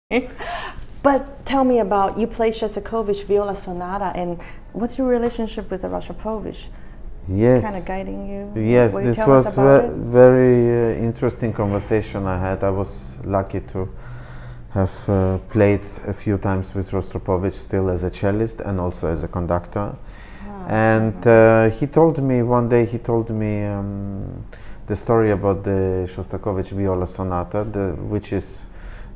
But tell me about, you play Shostakovich Viola Sonata, and what's your relationship with the Rostropovich? Yes. Kind of guiding you? Yes, this was very interesting conversation I had. I was lucky to have played a few times with Rostropovich, still as a cellist and also as a conductor. Wow. And he told me one day, the story about the Shostakovich Viola Sonata, which is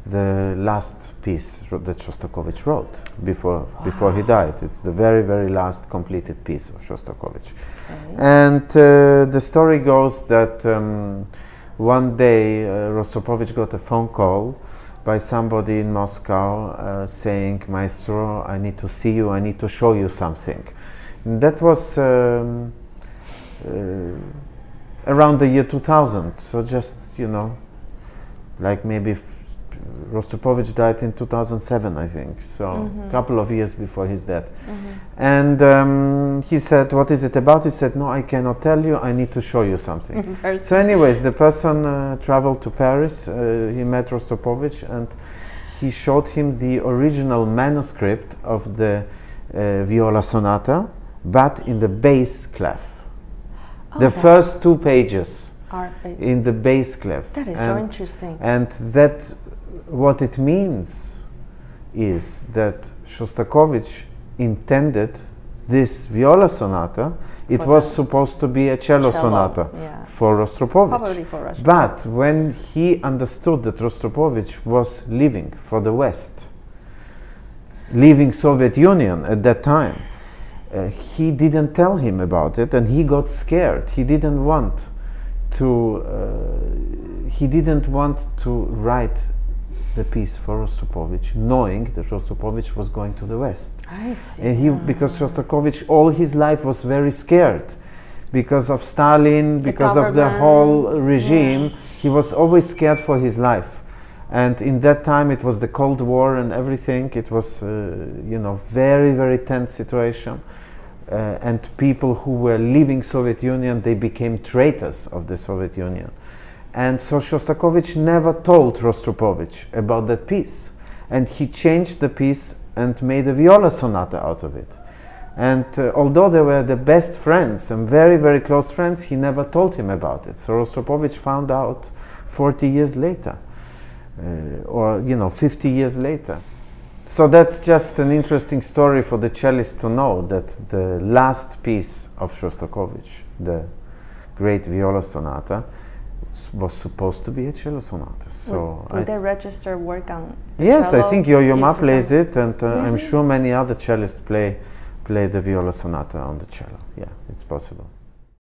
the last piece that Shostakovich wrote before he died. It's the very last completed piece of Shostakovich. Okay. And the story goes that one day Rostropovich got a phone call by somebody in Moscow saying, "Maestro, I need to see you, I need to show you something." And that was around the year 2000, so just, you know, like maybe Rostropovich died in 2007, I think, so a couple of years before his death. And he said, "What is it about?" He said, "No, I cannot tell you, I need to show you something." So anyways, the person traveled to Paris, he met Rostropovich, and he showed him the original manuscript of the Viola Sonata, but in the bass clef. The first 2 pages in the bass clef. That is so interesting. And that, what it means is that Shostakovich intended this Viola Sonata, it was supposed to be a cello sonata for Rostropovich. Probably for Rostropovich. But when he understood that Rostropovich was leaving for the West, leaving Soviet Union at that time, he didn't tell him about it, and he got scared. He didn't want to write the piece for Rostropovich, knowing that Rostropovich was going to the West. I see. And because Shostakovich all his life was very scared because of Stalin, because of the whole regime. He was always scared for his life. And in that time it was the Cold War and everything. It was, you know, very tense situation. And people who were leaving Soviet Union, they became traitors of the Soviet Union. And so Shostakovich never told Rostropovich about that piece. And he changed the piece and made a Viola Sonata out of it. And although they were the best friends and very close friends, he never told him about it. So Rostropovich found out 40 years later. Or, you know, 50 years later. So that's just an interesting story for the cellist to know, that the last piece of Shostakovich, the great Viola Sonata, was supposed to be a cello sonata. So would they register work on the yes, cello? I think Yo-Yo Ma plays it, and I'm sure many other cellists play the Viola Sonata on the cello. Yeah, it's possible.